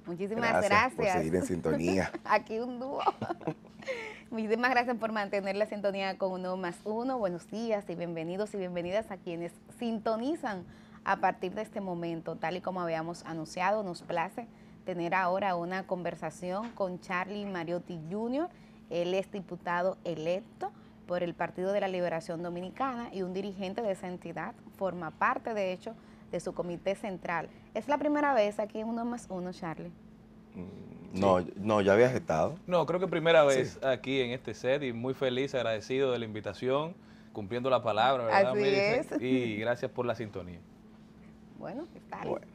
Muchísimas Por gracias. seguir en sintonía. Aquí un dúo. Muchísimas gracias por mantener la sintonía con Uno más Uno. Buenos días y bienvenidos y bienvenidas a quienes sintonizan a partir de este momento. Tal y como habíamos anunciado, nos place tener ahora una conversación con Charlie Mariotti Jr. Él es diputado electo por el Partido de la Liberación Dominicana y un dirigente de esa entidad. Forma parte, de hecho, de su comité central. ¿Es la primera vez aquí en Uno más Uno, Charlie? No, no, ya habías estado. No, creo que primera Sí. vez aquí en este set y muy feliz, agradecido de la invitación, cumpliendo la palabra, ¿verdad, Así Millicent? es. Y gracias por la sintonía. Bueno, ¿qué tal? Bueno,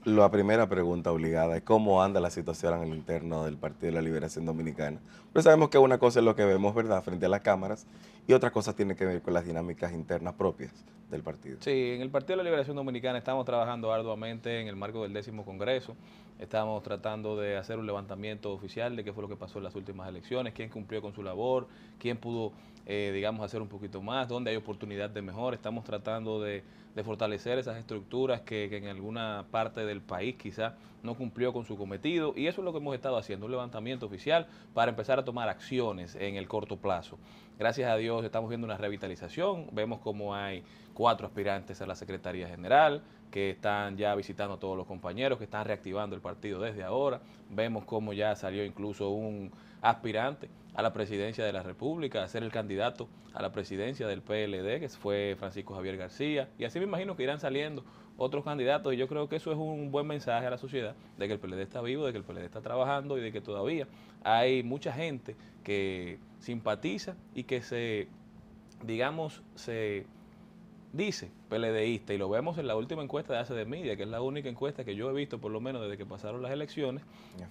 la primera pregunta obligada es cómo anda la situación en el interno del Partido de la Liberación Dominicana. Pues sabemos que una cosa es lo que vemos, ¿verdad?, frente a las cámaras y otra cosa tiene que ver con las dinámicas internas propias del partido. Sí, en el Partido de la Liberación Dominicana estamos trabajando arduamente en el marco del 10º Congreso. Estamos tratando de hacer un levantamiento oficial de qué fue lo que pasó en las últimas elecciones, quién cumplió con su labor, quién pudo, digamos, hacer un poquito más, dónde hay oportunidad de mejor. Estamos tratando de fortalecer esas estructuras que en alguna parte del país quizá no cumplió con su cometido, y eso es lo que hemos estado haciendo, un levantamiento oficial para empezar a tomar acciones en el corto plazo. Gracias a Dios estamos viendo una revitalización, vemos como hay 4 aspirantes a la Secretaría General, que están ya visitando a todos los compañeros, que están reactivando el partido desde ahora. Vemos cómo ya salió incluso un aspirante a la presidencia de la República, a ser el candidato a la presidencia del PLD, que fue Francisco Javier García, y así me imagino que irán saliendo otros candidatos, y yo creo que eso es un buen mensaje a la sociedad, de que el PLD está vivo, de que el PLD está trabajando y de que todavía hay mucha gente que simpatiza y que digamos, se dice PLDista, y lo vemos en la última encuesta de ACD Media, que es la única encuesta que yo he visto, por lo menos desde que pasaron las elecciones,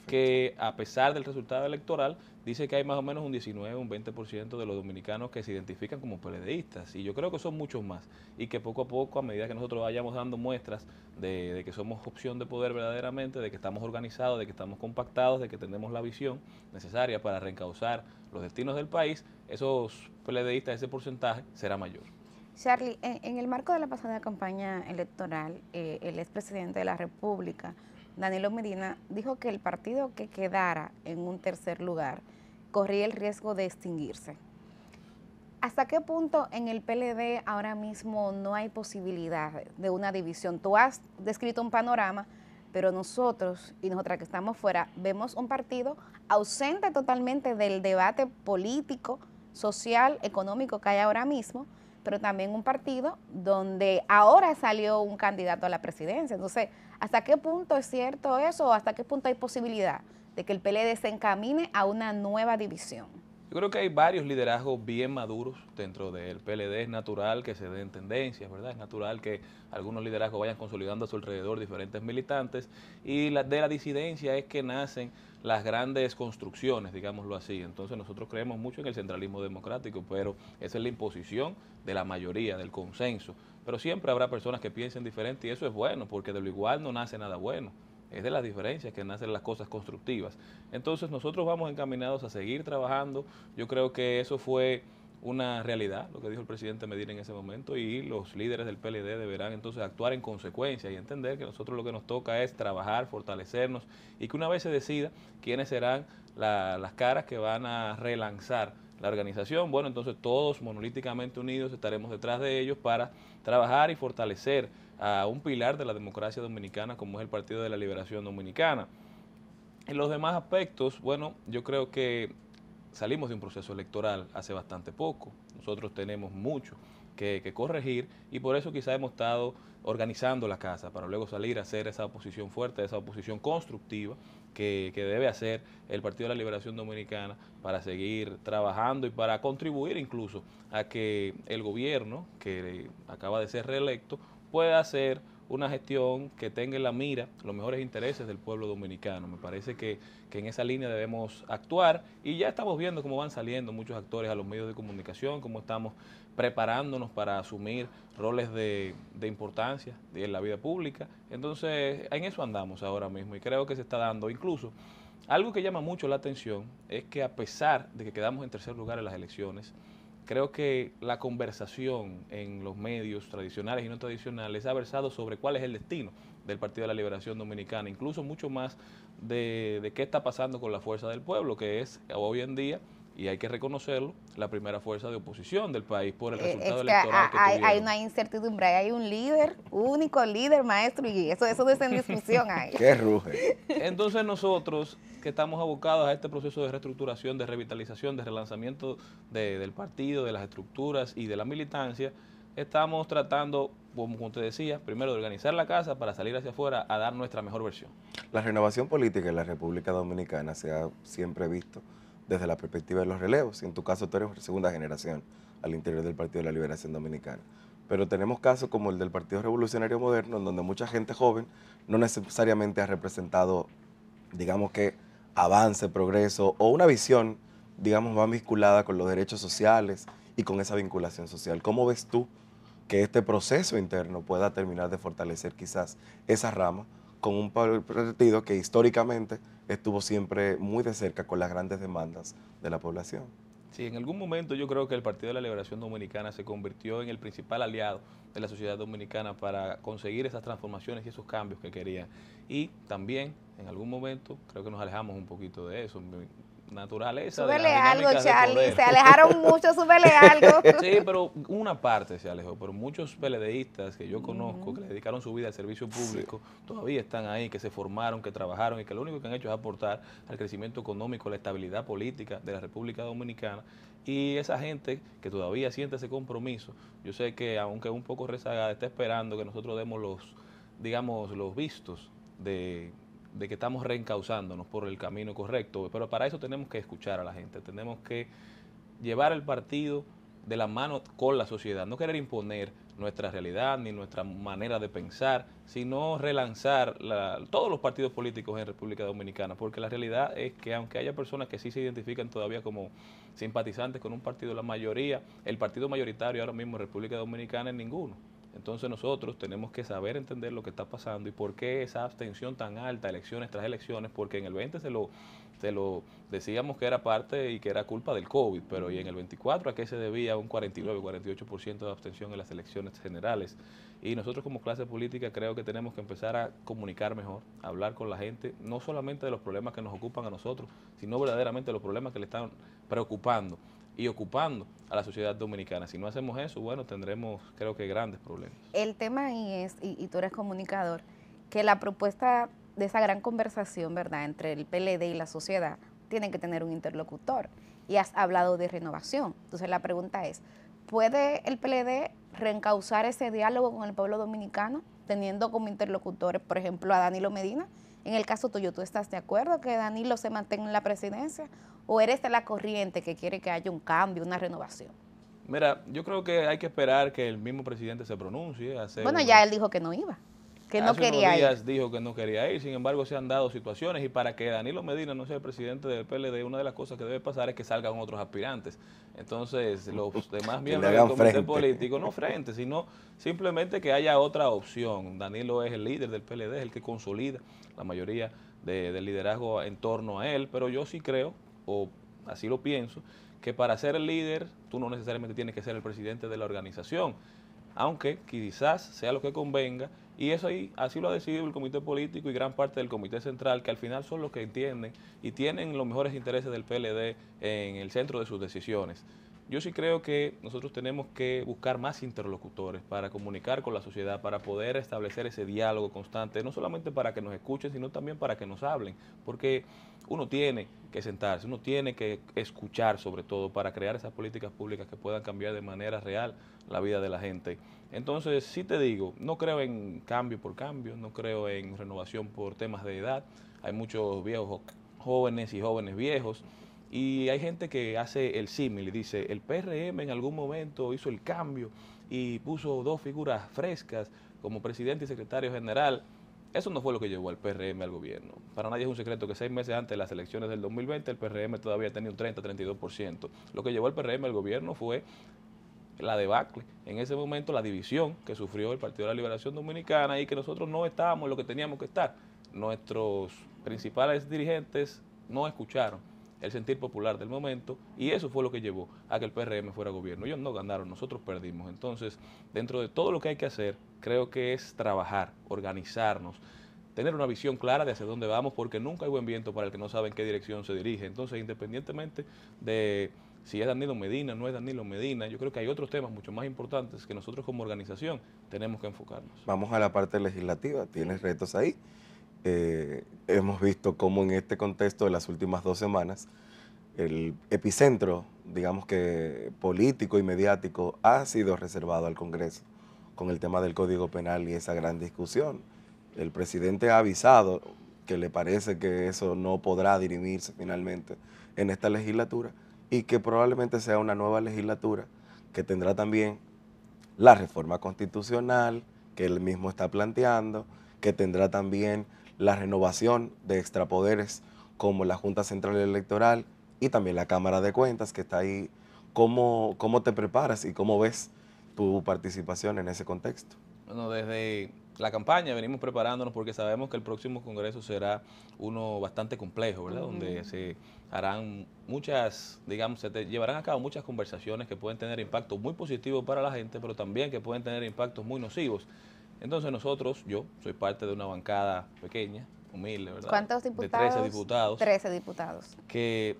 que a pesar del resultado electoral, dice que hay más o menos un 19, un 20% de los dominicanos que se identifican como PLDistas, y yo creo que son muchos más, y que poco a poco, a medida que nosotros vayamos dando muestras de que somos opción de poder verdaderamente, de que estamos organizados, de que estamos compactados, de que tenemos la visión necesaria para reencauzar los destinos del país, esos PLDistas, ese porcentaje será mayor. Charlie, en el marco de la pasada campaña electoral, el expresidente de la República, Danilo Medina, dijo que el partido que quedara en un tercer lugar corría el riesgo de extinguirse. ¿Hasta qué punto en el PLD ahora mismo no hay posibilidad de una división? Tú has descrito un panorama, pero nosotros y nosotras que estamos fuera vemos un partido ausente totalmente del debate político, social, económico que hay ahora mismo, pero también un partido donde ahora salió un candidato a la presidencia. Entonces, ¿hasta qué punto es cierto eso o hasta qué punto hay posibilidad de que el PLD se encamine a una nueva división? Yo creo que hay varios liderazgos bien maduros dentro del PLD. Es natural que se den tendencias, ¿verdad? Es natural que algunos liderazgos vayan consolidando a su alrededor diferentes militantes, y de la disidencia es que nacen las grandes construcciones, digámoslo así. Entonces nosotros creemos mucho en el centralismo democrático, pero esa es la imposición de la mayoría, del consenso. Pero siempre habrá personas que piensen diferente, y eso es bueno, porque de lo igual no nace nada bueno. Es de las diferencias que nacen las cosas constructivas. Entonces nosotros vamos encaminados a seguir trabajando. Yo creo que eso fue una realidad, lo que dijo el presidente Medina en ese momento, y los líderes del PLD deberán entonces actuar en consecuencia y entender que nosotros lo que nos toca es trabajar, fortalecernos, y que una vez se decida quiénes serán las caras que van a relanzar la organización, bueno, entonces todos monolíticamente unidos estaremos detrás de ellos para trabajar y fortalecer a un pilar de la democracia dominicana como es el Partido de la Liberación Dominicana. En los demás aspectos, bueno, yo creo que salimos de un proceso electoral hace bastante poco. Nosotros tenemos mucho que corregir, y por eso quizá hemos estado organizando la casa para luego salir a hacer esa oposición fuerte, esa oposición constructiva que debe hacer el Partido de la Liberación Dominicana para seguir trabajando y para contribuir incluso a que el gobierno que acaba de ser reelecto pueda hacer una gestión que tenga en la mira los mejores intereses del pueblo dominicano. Me parece que en esa línea debemos actuar, y ya estamos viendo cómo van saliendo muchos actores a los medios de comunicación, cómo estamos preparándonos para asumir roles de importancia en la vida pública. Entonces, en eso andamos ahora mismo, y creo que se está dando. Incluso, algo que llama mucho la atención es que a pesar de que quedamos en tercer lugar en las elecciones, creo que la conversación en los medios tradicionales y no tradicionales ha versado sobre cuál es el destino del Partido de la Liberación Dominicana, incluso mucho más de qué está pasando con la Fuerza del Pueblo, que es hoy en día, y hay que reconocerlo, la primera fuerza de oposición del país por el resultado Es que electoral que hay tuvieron. una incertidumbre, hay un líder, único líder, maestro, y eso no está en discusión ahí. ¡Qué ruge! Entonces nosotros que estamos abocados a este proceso de reestructuración, de revitalización, de relanzamiento del partido, de las estructuras y de la militancia, estamos tratando, como te decía, primero de organizar la casa para salir hacia afuera a dar nuestra mejor versión. La renovación política en la República Dominicana se ha siempre visto desde la perspectiva de los relevos. En tu caso, tú eres segunda generación al interior del Partido de la Liberación Dominicana. Pero tenemos casos como el del Partido Revolucionario Moderno, en donde mucha gente joven no necesariamente ha representado, digamos que, avance, progreso o una visión, digamos, más vinculada con los derechos sociales y con esa vinculación social. ¿Cómo ves tú que este proceso interno pueda terminar de fortalecer quizás esa rama con un partido que históricamente estuvo siempre muy de cerca con las grandes demandas de la población? Sí, en algún momento yo creo que el Partido de la Liberación Dominicana se convirtió en el principal aliado de la sociedad dominicana para conseguir esas transformaciones y esos cambios que querían. Y también, en algún momento, creo que nos alejamos un poquito de eso. Naturaleza de Súbele las algo, dinámicas de Charlie, poder. se alejaron mucho, súbele algo. Sí, pero una parte se alejó, pero muchos PLDistas que yo conozco, que le dedicaron su vida al servicio público, todavía están ahí, que se formaron, que trabajaron y que lo único que han hecho es aportar al crecimiento económico, la estabilidad política de la República Dominicana. Y esa gente que todavía siente ese compromiso, yo sé que aunque un poco rezagada, está esperando que nosotros demos digamos, los vistos de que estamos reencauzándonos por el camino correcto, pero para eso tenemos que escuchar a la gente, tenemos que llevar el partido de la mano con la sociedad, no querer imponer nuestra realidad ni nuestra manera de pensar, sino relanzar todos los partidos políticos en República Dominicana, porque la realidad es que aunque haya personas que sí se identifican todavía como simpatizantes con un partido, la mayoría, el partido mayoritario ahora mismo en República Dominicana es ninguno. Entonces nosotros tenemos que saber entender lo que está pasando y por qué esa abstención tan alta, elecciones tras elecciones, porque en el 20 se lo decíamos que era parte y que era culpa del COVID, pero y en el 24 a qué se debía un 49, 48% de abstención en las elecciones generales. Y nosotros como clase política creo que tenemos que empezar a comunicar mejor, a hablar con la gente, no solamente de los problemas que nos ocupan a nosotros, sino verdaderamente de los problemas que le están preocupando y ocupando a la sociedad dominicana. Si no hacemos eso, bueno, tendremos creo que grandes problemas. El tema ahí es, y tú eres comunicador, que la propuesta de esa gran conversación, ¿verdad?, entre el PLD y la sociedad, tiene que tener un interlocutor. Y has hablado de renovación. Entonces la pregunta es, ¿puede el PLD reencauzar ese diálogo con el pueblo dominicano, teniendo como interlocutores, por ejemplo, a Danilo Medina? En el caso tuyo, ¿tú estás de acuerdo que Danilo se mantenga en la presidencia? ¿O eres de la corriente que quiere que haya un cambio, una renovación? Mira, yo creo que hay que esperar que el mismo presidente se pronuncie. Bueno, ya él dijo que no iba, que no quería hace unos días ir. dijo que no quería ir, sin embargo se han dado situaciones y para que Danilo Medina no sea el presidente del PLD, una de las cosas que debe pasar es que salgan otros aspirantes. Entonces los demás miembros del comité político, no frente, sino simplemente que haya otra opción. Danilo es el líder del PLD, es el que consolida la mayoría del liderazgo en torno a él, pero yo sí creo, o así lo pienso, que para ser el líder tú no necesariamente tienes que ser el presidente de la organización, aunque quizás sea lo que convenga, y eso ahí así lo ha decidido el comité político y gran parte del comité central, que al final son los que entienden y tienen los mejores intereses del PLD en el centro de sus decisiones. Yo sí creo que nosotros tenemos que buscar más interlocutores para comunicar con la sociedad, para poder establecer ese diálogo constante, no solamente para que nos escuchen, sino también para que nos hablen, porque uno tiene que sentarse, uno tiene que escuchar sobre todo para crear esas políticas públicas que puedan cambiar de manera real la vida de la gente. Entonces, sí te digo, no creo en cambio por cambio, no creo en renovación por temas de edad, hay muchos viejos jóvenes y jóvenes viejos, y hay gente que hace el símil y dice, el PRM en algún momento hizo el cambio y puso dos figuras frescas como presidente y secretario general. Eso no fue lo que llevó al PRM al gobierno. Para nadie es un secreto que 6 meses antes de las elecciones del 2020 el PRM todavía tenía un 30-32%. Lo que llevó al PRM al gobierno fue la debacle, en ese momento la división que sufrió el Partido de la Liberación Dominicana y que nosotros no estábamos en lo que teníamos que estar. Nuestros principales dirigentes no escucharon el sentir popular del momento, y eso fue lo que llevó a que el PRM fuera gobierno. Ellos no ganaron, nosotros perdimos. Entonces, dentro de todo lo que hay que hacer, creo que es trabajar, organizarnos, tener una visión clara de hacia dónde vamos, porque nunca hay buen viento para el que no sabe en qué dirección se dirige. Entonces, independientemente de si es Danilo Medina, no es Danilo Medina, yo creo que hay otros temas mucho más importantes que nosotros como organización tenemos que enfocarnos. Vamos a la parte legislativa, tienes retos ahí. Hemos visto cómo en este contexto de las últimas 2 semanas, el epicentro, digamos que político y mediático, ha sido reservado al Congreso con el tema del Código Penal y esa gran discusión. El presidente ha avisado que le parece que eso no podrá dirimirse finalmente en esta legislatura y que probablemente sea una nueva legislatura que tendrá también la reforma constitucional que él mismo está planteando, que tendrá también la renovación de extrapoderes como la Junta Central Electoral y también la Cámara de Cuentas que está ahí. ¿Cómo te preparas y cómo ves tu participación en ese contexto? Bueno, desde la campaña venimos preparándonos porque sabemos que el próximo Congreso será uno bastante complejo, ¿verdad? Donde se harán muchas, digamos, llevarán a cabo muchas conversaciones que pueden tener impactos muy positivos para la gente, pero también que pueden tener impactos muy nocivos. Entonces nosotros, yo soy parte de una bancada pequeña, humilde, ¿verdad? ¿Cuántos diputados? De 13 diputados. 13 diputados. Que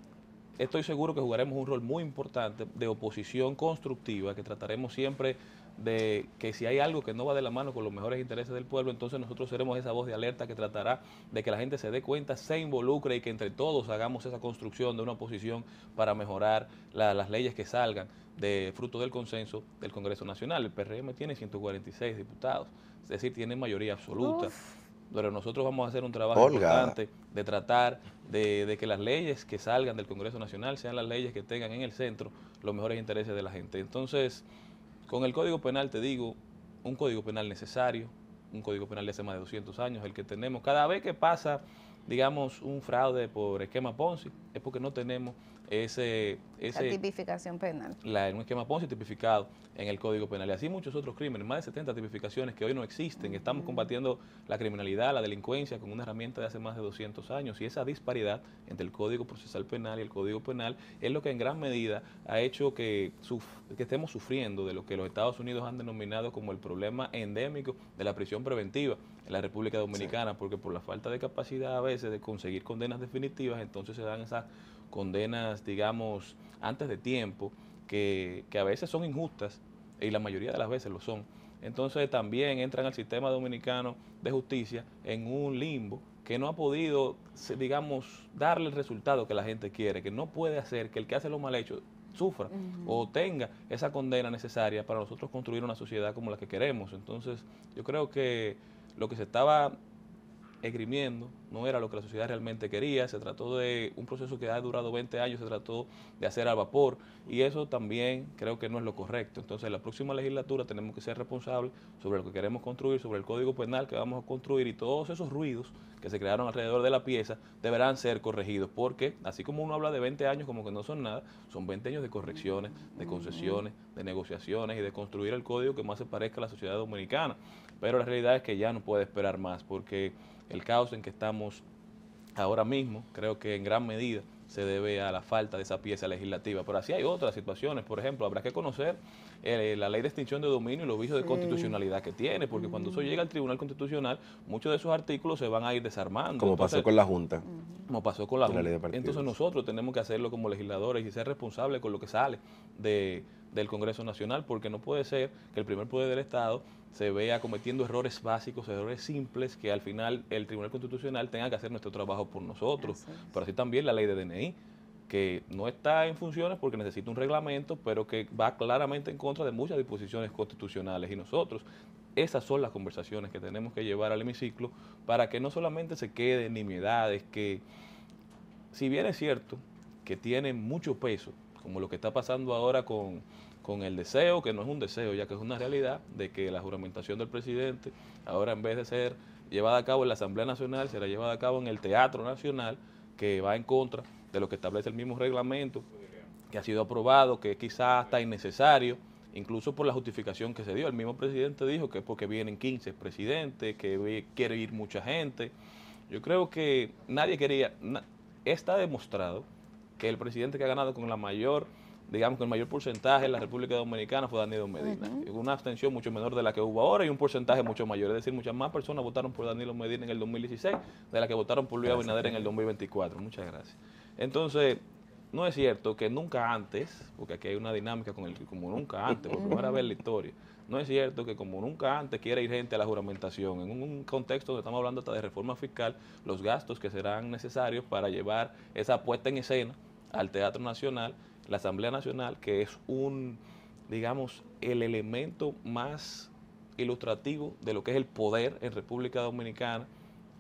estoy seguro que jugaremos un rol muy importante de oposición constructiva, que trataremos siempre de que si hay algo que no va de la mano con los mejores intereses del pueblo, entonces nosotros seremos esa voz de alerta que tratará de que la gente se dé cuenta, se involucre y que entre todos hagamos esa construcción de una oposición para mejorar las leyes que salgan de fruto del consenso del Congreso Nacional. El PRM tiene 146 diputados, es decir, tiene mayoría absoluta. Pero nosotros vamos a hacer un trabajo importante de tratar de que las leyes que salgan del Congreso Nacional sean las leyes que tengan en el centro los mejores intereses de la gente. Entonces, con el Código Penal, te digo, un Código Penal necesario, un Código Penal de hace más de 200 años, el que tenemos. Cada vez que pasa, digamos, un fraude por esquema Ponzi, es porque no tenemos la tipificación penal. Un esquema Ponzi tipificado en el Código Penal. Y así muchos otros crímenes, más de 70 tipificaciones que hoy no existen. Estamos combatiendo la criminalidad, la delincuencia con una herramienta de hace más de 200 años. Y esa disparidad entre el Código Procesal Penal y el Código Penal es lo que en gran medida ha hecho que estemos sufriendo de lo que los Estados Unidos han denominado como el problema endémico de la prisión preventiva en la República Dominicana, porque por la falta de capacidad a veces de conseguir condenas definitivas, entonces se dan esas condenas, digamos, antes de tiempo, que a veces son injustas, y la mayoría de las veces lo son. Entonces también entran al sistema dominicano de justicia en un limbo que no ha podido, digamos, darle el resultado que la gente quiere, que no puede hacer que el que hace lo mal hecho sufra o tenga esa condena necesaria para nosotros construir una sociedad como la que queremos. Entonces yo creo que lo que se estaba esgrimiendo no era lo que la sociedad realmente quería, se trató de un proceso que ha durado 20 años, se trató de hacer al vapor y eso también creo que no es lo correcto. Entonces en la próxima legislatura tenemos que ser responsables sobre lo que queremos construir, sobre el Código Penal que vamos a construir y todos esos ruidos que se crearon alrededor de la pieza deberán ser corregidos porque así como uno habla de 20 años como que no son nada, son 20 años de correcciones, de concesiones, de negociaciones y de construir el código que más se parezca a la sociedad dominicana. Pero la realidad es que ya no puede esperar más porque el caos en que estamos ahora mismo creo que en gran medida se debe a la falta de esa pieza legislativa. Pero así hay otras situaciones, por ejemplo, habrá que conocer la ley de extinción de dominio y los vicios de constitucionalidad que tiene, porque cuando eso llega al Tribunal Constitucional, muchos de esos artículos se van a ir desarmando. Como pasó con la Junta. Como pasó con la Junta. Entonces nosotros tenemos que hacerlo como legisladores y ser responsables con lo que sale del Congreso Nacional, porque no puede ser que el primer poder del Estado se vea cometiendo errores básicos, errores simples, que al final el Tribunal Constitucional tenga que hacer nuestro trabajo por nosotros. Pero así también la ley de DNI, que no está en funciones porque necesita un reglamento, pero que va claramente en contra de muchas disposiciones constitucionales. Y nosotros, esas son las conversaciones que tenemos que llevar al hemiciclo para que no solamente se queden nimiedades, que si bien es cierto que tienen mucho peso, como lo que está pasando ahora con el deseo, que no es un deseo, ya que es una realidad, de que la juramentación del presidente, ahora en vez de ser llevada a cabo en la Asamblea Nacional, será llevada a cabo en el Teatro Nacional, que va en contra de lo que establece el mismo reglamento, que ha sido aprobado, que quizás está innecesario, incluso por la justificación que se dio. El mismo presidente dijo que es porque vienen 15 presidentes, que quiere ir mucha gente. Yo creo que nadie quería, está demostrado que el presidente que ha ganado con la mayor, digamos, con el mayor porcentaje en la República Dominicana fue Danilo Medina. Una abstención mucho menor de la que hubo ahora y un porcentaje mucho mayor. Es decir, muchas más personas votaron por Danilo Medina en el 2016 de las que votaron por Luis Abinader en el 2024. Muchas gracias. Entonces, no es cierto que nunca antes, porque aquí hay una dinámica con el como nunca antes, por primera vez en la historia, no es cierto que como nunca antes quiere ir gente a la juramentación, en un contexto donde estamos hablando hasta de reforma fiscal, los gastos que serán necesarios para llevar esa puesta en escena al Teatro Nacional, la Asamblea Nacional, que es digamos, el elemento más ilustrativo de lo que es el poder en República Dominicana,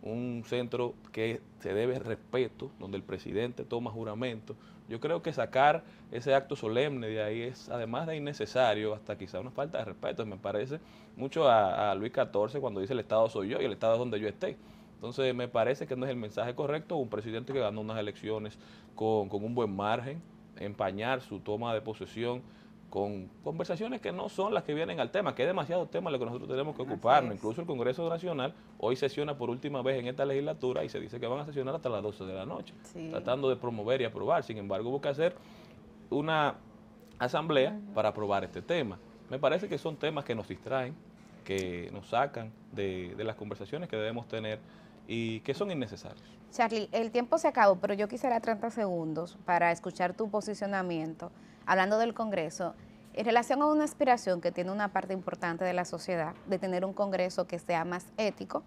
un centro que se debe respeto, donde el presidente toma juramento. Yo creo que sacar ese acto solemne de ahí es, además de innecesario, hasta quizá una falta de respeto. Me parece mucho a Luis XIV cuando dice el Estado soy yo y el Estado es donde yo esté. Entonces me parece que no es el mensaje correcto. Un presidente que ganó unas elecciones con un buen margen, empañar su toma de posesión con conversaciones que no son las que vienen al tema, que es demasiado tema lo que nosotros tenemos que ocuparnos. Incluso el Congreso Nacional hoy sesiona por última vez en esta legislatura y se dice que van a sesionar hasta las 12 de la noche, tratando de promover y aprobar. Sin embargo, hubo que hacer una asamblea para aprobar este tema. Me parece que son temas que nos distraen, que nos sacan de las conversaciones que debemos tener y que son innecesarios. Charlie, el tiempo se acabó, pero yo quisiera 30 segundos para escuchar tu posicionamiento, hablando del Congreso, en relación a una aspiración que tiene una parte importante de la sociedad, de tener un Congreso que sea más ético,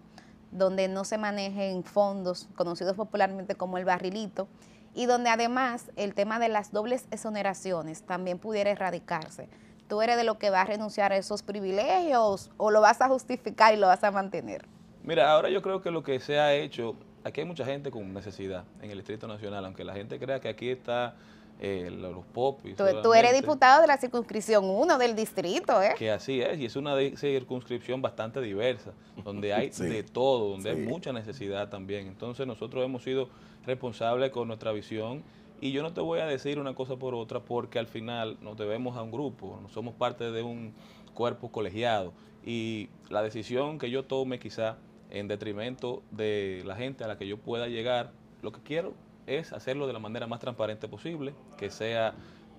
donde no se manejen fondos conocidos popularmente como el barrilito, y donde además el tema de las dobles exoneraciones también pudiera erradicarse. ¿Tú eres de lo que va a renunciar a esos privilegios o lo vas a justificar y lo vas a mantener? Mira, ahora yo creo que lo que se ha hecho, aquí hay mucha gente con necesidad en el Distrito Nacional, aunque la gente crea que aquí está los popis. Tú eres diputado de la circunscripción 1 del distrito, ¿eh? Que así es, y es una circunscripción bastante diversa, donde hay de todo, donde hay mucha necesidad también. Entonces nosotros hemos sido responsables con nuestra visión y yo no te voy a decir una cosa por otra porque al final nos debemos a un grupo, no somos parte de un cuerpo colegiado y la decisión que yo tome quizá en detrimento de la gente a la que yo pueda llegar, lo que quiero es hacerlo de la manera más transparente posible, que sea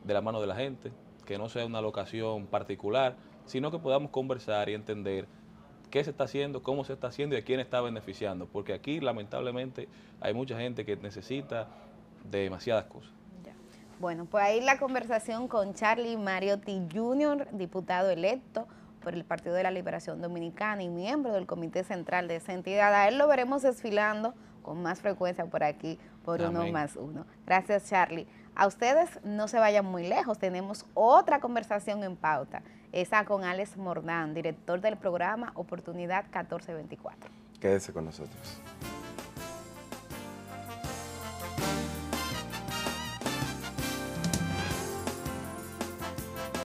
de la mano de la gente, que no sea una locación particular, sino que podamos conversar y entender qué se está haciendo, cómo se está haciendo y a quién está beneficiando, porque aquí lamentablemente hay mucha gente que necesita de demasiadas cosas. Bueno, pues ahí la conversación con Charlie Mariotti Jr., diputado electo por el Partido de la Liberación Dominicana y miembro del Comité Central de esa entidad. A él lo veremos desfilando con más frecuencia por aquí, por Uno más Uno. Gracias, Charlie. A ustedes no se vayan muy lejos, tenemos otra conversación en pauta, esa con Alex Mordán, director del programa Oportunidad 1424. Quédese con nosotros.